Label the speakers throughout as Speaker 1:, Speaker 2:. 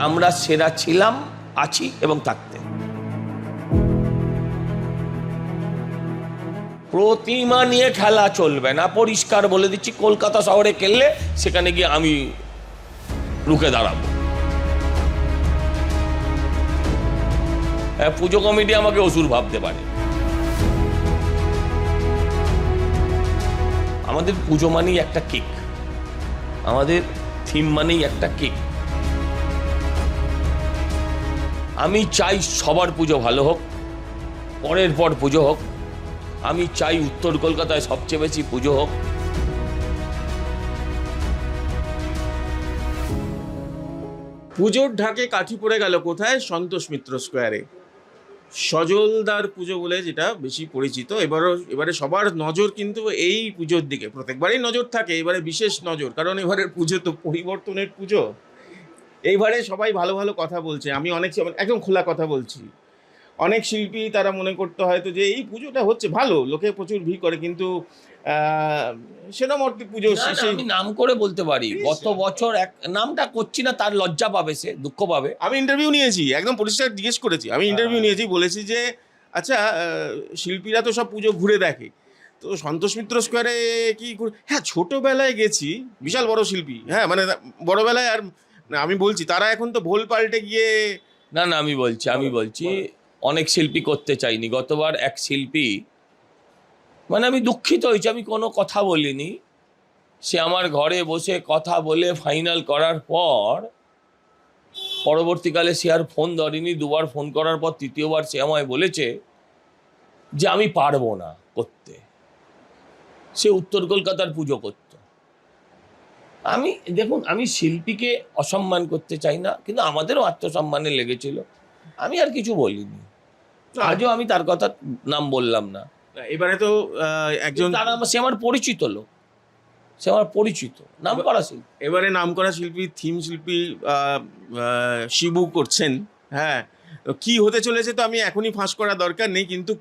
Speaker 1: আমরা সেরা ছিলাম, আছি এবং থাকতে। প্রতিমা নিয়ে খেলা চলবে না, পরিষ্কার বলে দিচ্ছি। কলকাতা শহরে খেললে সেখানে গিয়ে আমি রুখে দাঁড়াবো। পুজো কমিটি আমাকে অসুর ভাবতে পারে। আমাদের পুজো মানেই একটা কেক, আমাদের থিম মানেই একটা কেক। আমি চাই সবার পুজো ভালো হোক, পরের পর পুজো হোক। আমি চাই উত্তর কলকাতায় সবচেয়ে বেশি পুজো হোক।
Speaker 2: পুজোর ঢাকে কাঠি পড়ে গেল কোথায়? সন্তোষ মিত্র স্কোয়ারে সজলদার পুজো বলে যেটা বেশি পরিচিত। এবারে সবার নজর কিন্তু এই পুজোর দিকে, প্রত্যেকবারই নজর থাকে, এবারে বিশেষ নজর, কারণ এবারের পুজো তো পরিবর্তনের পুজো। এইবারে সবাই ভালো ভালো কথা বলছে, আমি একদম খোলা কথা বলছি। অনেক শিল্পী তারা মনে করতে হয়তো যে এই পুজোটা হচ্ছে ভালো, লোকে প্রচুর ভিড় করে, কিন্তু সেরকম অর্থে পুজো
Speaker 1: আমি নাম করে বলতে পারি, গত বছর এক নামটা করছি না, তার লজ্জা পাবে, সে দুঃখ পাবে।
Speaker 2: আমি ইন্টারভিউ নিয়েছি, একদম পরিষ্কার জিজ্ঞেস করেছি, আমি ইন্টারভিউ নিয়েছি, বলেছি যে আচ্ছা শিল্পীরা তো সব পুজো ঘুরে দেখে, তো সন্তোষ মিত্র স্কোয়ারে কি হ্যাঁ ছোটবেলায় গেছি, বিশাল বড় শিল্পী, হ্যাঁ মানে বড়বেলায়, আর আমি বলছি তারা এখন তো ভোল পাল্টে গিয়ে।
Speaker 1: না আমি বলছি অনেক শিল্পী করতে চাইনি। গতবার এক শিল্পী, মানে আমি দুঃখিত হয়েছি, আমি কোনো কথা বলিনি। সে আমার ঘরে বসে কথা বলে ফাইনাল করার পর পরবর্তীকালে সে আর ফোন ধরেনি। দুবার ফোন করার পর তৃতীয়বার সে আমায় বলেছে যে আমি পারবো না করতে। সে উত্তর কলকাতার পুজো করত। দেখুন, আমি শিল্পীকে অসম্মান করতে চাই না, কিন্তু আমাদেরও আত্মসম্মানে লেগেছিল। আমি আর কিছু বলিনি, আজও আমি তার কথা নাম বললাম না।
Speaker 2: এবারে তো একজন
Speaker 1: সে আমার পরিচিত লোক, সে আমার পরিচিত নাম করা শিল্পী।
Speaker 2: এবারে নাম করা শিল্পী, থিম শিল্পী শিবু করছেন। হ্যাঁ, কি হতে চলেছে তো আমি এখনই ফাঁস করা দরকার নেই, কিন্তু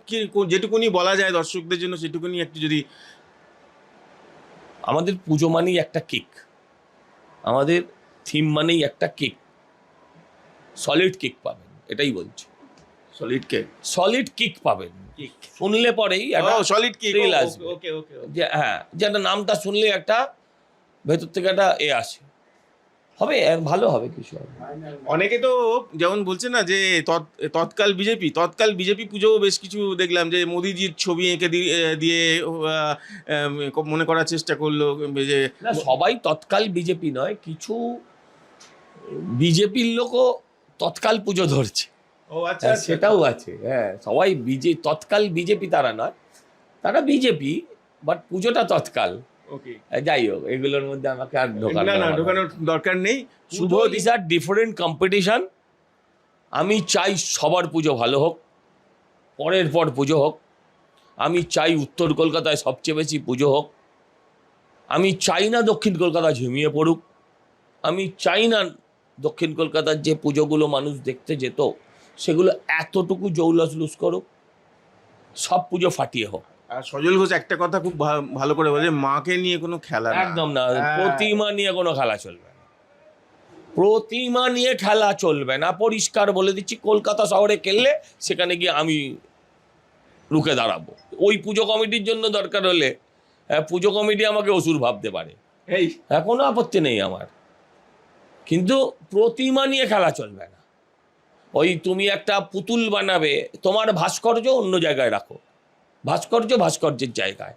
Speaker 2: যেটুকুনি বলা যায় দর্শকদের জন্য সেটুকুনি একটু যদি।
Speaker 1: আমাদের পুজো মানেই একটা কেক, আমাদের থিম মানেই একটা কেক। সলিড কেক পাবেন, এটাই বলছি। সলিড কেক পাবেন, শুনলে পরেই
Speaker 2: সলিড কেক
Speaker 1: আসবে। যে হ্যাঁ, যে একটা নামটা শুনলে একটা ভেতর থেকে একটা আসে, হবে ভালো হবে, কিছু হবে।
Speaker 2: অনেকে তো যেমন বলছে না যে তৎকাল বিজেপি পুজো বেশ কিছু দেখলাম যে মোদিজির ছবি এঁকে দিয়ে মনে করার চেষ্টা করলো যে
Speaker 1: সবাই তৎকাল বিজেপি নয়, কিছু বিজেপির লোকও তৎকাল পুজো ধরছে।
Speaker 2: আচ্ছা,
Speaker 1: সেটাও আছে। হ্যাঁ, সবাই তৎকাল বিজেপি তারা নয়, তারা বিজেপি, বাট পুজোটা তৎকাল। যাই হোক, এগুলোর মধ্যে আমাকে আর
Speaker 2: ঢোকানোর দরকার নেই।
Speaker 1: শুভ দিস আর ডিফারেন্ট কম্পিটিশন। আমি চাই সবার পুজো ভালো হোক, পরের পর পুজো হোক। আমি চাই উত্তর কলকাতায় সবচেয়ে বেশি পুজো হোক। আমি চাই না দক্ষিণ কলকাতা ঝিমিয়ে পড়ুক। আমি চাই না দক্ষিণ কলকাতার যে পুজোগুলো মানুষ দেখতে যেত সেগুলো এতটুকু জৌলুস করুক, সব পুজো ফাটিয়ে হোক।
Speaker 2: আর সজল ঘোষ একটা কথা খুব ভালো করে বলে, মাকে নিয়ে কোনো খেলা
Speaker 1: একদম না। প্রতিমা নিয়ে কোনো খেলা চলবে না, প্রতিমা নিয়ে খেলা চলবে না, পরিষ্কার বলে দিচ্ছি। কলকাতা শহরে খেললে সেখানে গিয়ে আমি রুখে দাঁড়াবো। ওই পুজো কমিটির জন্য দরকার হলে পুজো কমিটি আমাকে অসুর ভাবতে পারে, কোনো আপত্তি নেই আমার, কিন্তু প্রতিমা নিয়ে খেলা চলবে না। ওই তুমি একটা পুতুল বানাবে, তোমার ভাস্কর্য অন্য জায়গায় রাখো, ভাস্কর্যের জায়গায়।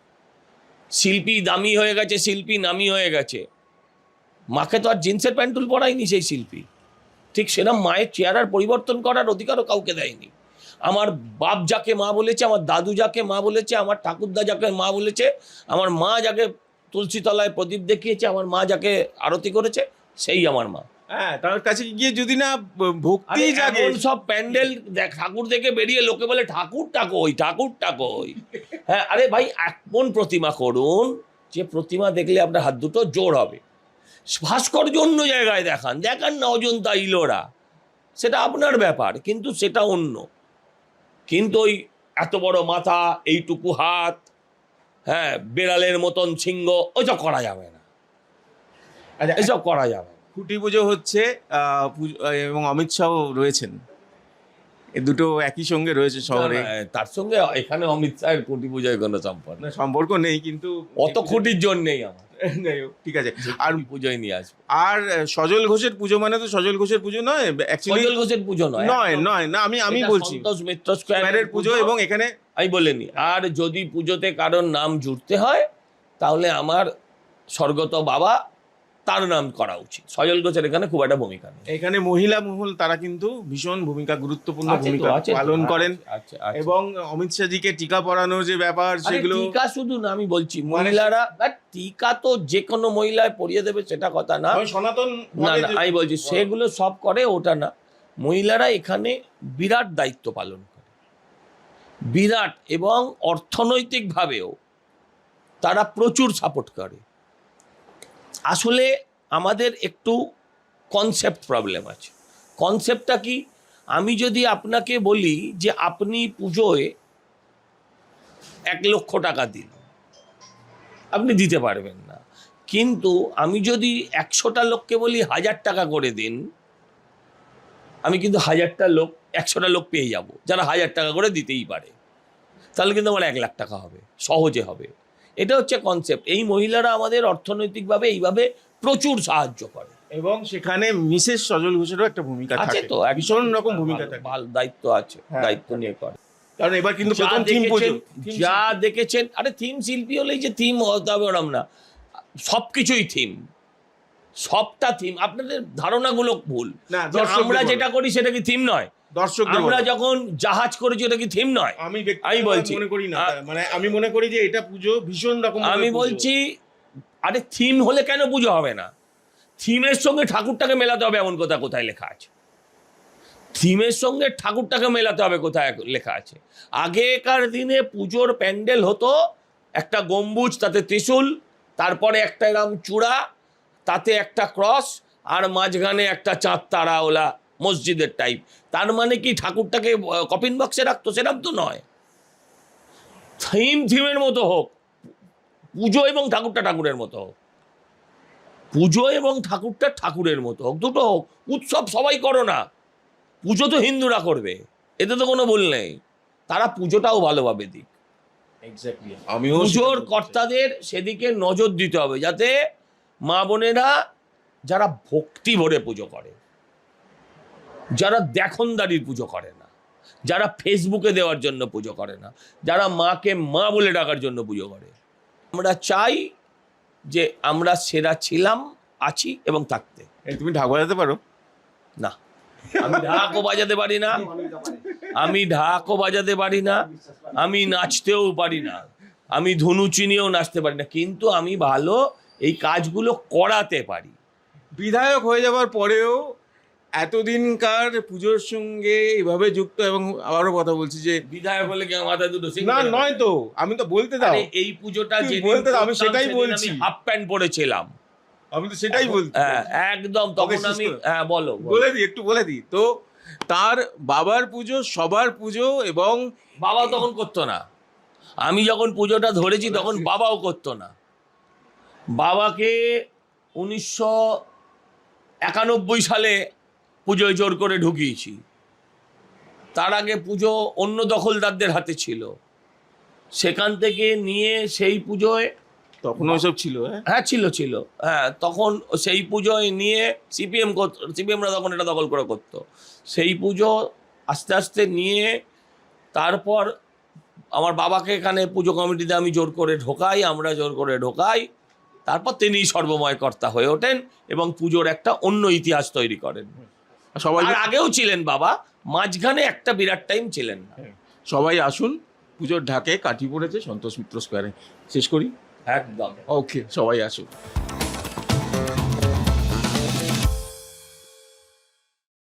Speaker 1: শিল্পী দামি হয়ে গেছে, শিল্পী নামি হয়ে গেছে। মাকে তো আর জিন্সের প্যান্টুল পরায়নি সেই শিল্পী, ঠিক সেরকম মায়ের চেহারার পরিবর্তন করার অধিকারও কাউকে দেয়নি। আমার বাপ যাকে মা বলেছে, আমার দাদু যাকে মা বলেছে, আমার ঠাকুরদা যাকে মা বলেছে, আমার মা যাকে তুলসী তলায় প্রদীপ দেখিয়েছে, আমার মা যাকে আরতি করেছে, সেই আমার মা।
Speaker 2: হ্যাঁ, তার কাছে গিয়ে যদি না ভক্তি জাগে,
Speaker 1: সব প্যান্ডেল ঠাকুর দেখে বেরিয়ে লোকে বলে ঠাকুরটা কই। হ্যাঁ, আরে ভাই, এমন প্রতিমা করুন যে প্রতিমা দেখলে আপনার হাত দুটো জোর হবে। ভাস্কর্য অন্য জায়গায় দেখান না, অজন্তা ইলোরা, সেটা আপনার ব্যাপার, কিন্তু সেটা অন্য। কিন্তু ওই এত বড় মাথা, এইটুকু হাত, হ্যাঁ, বেড়ালের মতন সিংহ, ওইসব করা যাবে না, এসব করা যাবে না।
Speaker 2: খুঁটি পুজো হচ্ছে এবং অমিত শাহ রয়েছেন, এ দুটো একই সঙ্গে রয়েছে শহরে।
Speaker 1: না, তার সঙ্গে এখানে অমিত শাহের খুঁটি পূজায় কোনো সম্পর্ক
Speaker 2: না, সম্পর্ক নেই, কিন্তু
Speaker 1: অত খুঁটির জন্য নেই আমার।
Speaker 2: যাই হোক, ঠিক আছে। আর
Speaker 1: আর পুজোয় নিয়ে আসবো।
Speaker 2: আর সজল ঘোষের পুজো মানে তো সজল ঘোষের পুজো নয় অ্যাকচুয়ালি,
Speaker 1: সজল ঘোষের পুজো নয়,
Speaker 2: নয় নয় না, আমি
Speaker 1: এটা
Speaker 2: বলছি
Speaker 1: সন্তোষ মিত্র
Speaker 2: স্কয়ারের পুজো, এবং এখানে
Speaker 1: আমি বলিনি। আর যদি পুজোতে কারোর নাম জুড়তে হয় তাহলে আমার স্বর্গত বাবা, তার নাম করা উচিত। সজল ঘোষের এখানে খুব একটা ভূমিকা নেই।
Speaker 2: এখানে মহিলা মহল তারা কিন্তু ভীষণ গুরুত্বপূর্ণ
Speaker 1: আছে তো,
Speaker 2: ভূমিকা
Speaker 1: আছে তো,
Speaker 2: পালন করেন।
Speaker 1: আছে।
Speaker 2: এবং অমিত শাহজিকে টিকা পরানোর যে ব্যাপার,
Speaker 1: আরে
Speaker 2: সেগুলো
Speaker 1: টিকা শুধু না, আমি বলছি মহিলারা, আর টিকা তো যে কোনো মহিলায় পরিয়ে দেবে সেটা কথা না,
Speaker 2: সনাতন
Speaker 1: না না, আমি বলছি সেগুলো সব করে, ওটা না। মহিলারা এখানে বিরাট দায়িত্ব পালন করে, বিরাট, এবং অর্থনৈতিকভাবেও তারা প্রচুর সাপোর্ট করে। আসলে আমাদের একটু কনসেপ্ট প্রবলেম আছে। কনসেপ্টটা কি? আমি যদি আপনাকে বলি যে আপনি পুজোয় 1,00,000 টাকা দিন, আপনি দিতে পারবেন না। কিন্তু আমি যদি 100টা লোককে বলি 1,000 টাকা করে দিন, আমি কিন্তু 1,000টা লোক, 100টা লোক পেয়ে যাব যারা 1,000 টাকা করে দিতেই পারে। তাহলে কিন্তু আমার 1,00,000 টাকা হবে, সহজে হবে। এটা হচ্ছে কনসেপ্ট। এই মহিলারা আমাদের অর্থনৈতিকভাবে এইভাবে প্রচুর সাহায্য করে।
Speaker 2: এবং সেখানে মিসেস সজল ঘোষেরও একটা ভূমিকা
Speaker 1: আছে
Speaker 2: থাকে,
Speaker 1: তো,
Speaker 2: ভীষণ রকম ভূমিকা থাকে,
Speaker 1: ভালো দায়িত্ব আছে,
Speaker 2: হ্যাঁ।
Speaker 1: দায়িত্ব নিয়ে করে।
Speaker 2: কারণ এবার কিন্তু
Speaker 1: যা
Speaker 2: প্রথম থিম পুজো,
Speaker 1: দেখেছেন, যা দেখেছেন, আরে থিম শিল্পী হলেই যে থিম হতে হবে ওরম না, সবকিছুই থিম, সবটা থিম। আপনাদের ধারণাগুলো ভুল।
Speaker 2: না,
Speaker 1: যে
Speaker 2: দর্শকদের
Speaker 1: আমরা
Speaker 2: বলো।
Speaker 1: যেটা করি সেটা কি থিম নয়?
Speaker 2: দর্শকদের
Speaker 1: আমরা
Speaker 2: বলো।
Speaker 1: যখন জাহাজ করেছি ওটা কি থিম নয়?
Speaker 2: আমি
Speaker 1: আমি বলছি,
Speaker 2: মনে করি না, মানে আমি মনে করি যে এটা পুজো ভীষণ রকম।
Speaker 1: আমি বলছি, আরে থিম হলে কেন পুজো হবে না? থিমের সঙ্গে ঠাকুরটাকে মেলাতে হবে, এমন কথা কোথায় লেখা আছে? থিমের সঙ্গে ঠাকুরটাকে মেলাতে হবে কোথায় লেখা আছে? আগেকার দিনে পুজোর প্যান্ডেল হতো একটা গম্বুজ, তাতে ত্রিশূল, তারপরে একটা এরম চূড়া, তাতে একটা ক্রস, আর মাঝখানে একটা চাঁদ তারা ওলা মসজিদের টাইপ। তার মানে কি ঠাকুরটাকে কপিন বক্সে রাখতো? সেরকম তো নয়। থিমের মতো হোক, পুজো এবং ঠাকুরটা ঠাকুরের মতো হোক, পুজো এবং ঠাকুরটা ঠাকুরের মতো হোক, দুটো হোক। উৎসব সবাই করো না, পুজো তো হিন্দুরা করবে, এতে তো কোনো ভুল নেই। তারা পুজোটাও ভালোভাবে দিক।
Speaker 2: এক্স্যাক্টলি,
Speaker 1: পুজোর কর্তাদের সেদিকে নজর দিতে হবে, যাতে মা বোনেরা যারা ভক্তি ভরে পুজো করে, যারা দেখনদারির পুজো করে না, যারা ফেসবুকে দেওয়ার জন্য পুজো করে না, যারা মাকে মা বলে ডাকার জন্য পুজো করে, আমরা চাই যে আমরা সেরা ছিলাম, আছি এবং থাকতে।
Speaker 2: তুমি ঢাক বাজাতে পারো?
Speaker 1: না, আমি ঢাকও বাজাতে পারি না, আমি ঢাকও বাজাতে পারি না, আমি নাচতেও পারি না, আমি ধুনু চিনিয়েও নাচতে পারি না, কিন্তু আমি ভালো এই কাজগুলো করাতে পারি।
Speaker 2: বিধায়ক হয়ে যাওয়ার পরেও এতদিনকার পুজোর সঙ্গে এভাবে যুক্ত, এবং আবারও কথা বলছি যে
Speaker 1: বিধায়ক বলে কি আমার মাথায় দুটো
Speaker 2: না, নয় তো, আমি তো বলতে দাও।
Speaker 1: আরে এই পুজোটা
Speaker 2: তুমি
Speaker 1: যেদিন
Speaker 2: বলতে দাও, আমি
Speaker 1: করতাম,
Speaker 2: সেটাই
Speaker 1: সেদিন
Speaker 2: বলছি।
Speaker 1: আমি হাফ প্যান্ট পরেছিলাম,
Speaker 2: আমি তো সেটাই বলছি।
Speaker 1: হ্যাঁ একদম, তখন
Speaker 2: শেষ
Speaker 1: আমি,
Speaker 2: করো।
Speaker 1: হ্যাঁ বলো।
Speaker 2: বলে দিই, একটু বলে দিই তো। তার বাবার পুজো, সবার পুজো, এবং
Speaker 1: বাবা তখন করতো না। আমি যখন পুজোটা ধরেছি তখন বাবাও করতো না। বাবাকে 1991 সালে পুজোয় জোর করে ঢুকিয়েছি। তার আগে পুজো অন্য দখলদারদের হাতে ছিল, সেখান থেকে নিয়ে সেই পুজোয়,
Speaker 2: তখন ওইসব ছিল।
Speaker 1: হ্যাঁ ছিল, হ্যাঁ তখন সেই পুজোয় নিয়ে সিপিএমরা তখন এটা দখল করে করতো। সেই পুজো আস্তে আস্তে নিয়ে তারপর আমার বাবাকে এখানে পুজো কমিটিতে আমি জোর করে ঢোকাই, আমরা জোর করে ঢোকাই। তারপর তিনি সর্বময় কর্তা হয়ে ওঠেন এবং পুজোর একটা অন্য ইতিহাস তৈরি করেন।
Speaker 2: সবাই
Speaker 1: আর আগেও ছিলেন বাবা, মাঝখানে একটা বিরাট টাইম ছিলেন না।
Speaker 2: সবাই আসুন, পুজোর ঢাকে কাঠি পড়েছে সন্তোষ মিত্র স্কোয়ারে। শেষ করি
Speaker 1: একদম।
Speaker 2: ওকে, সবাই আসুন।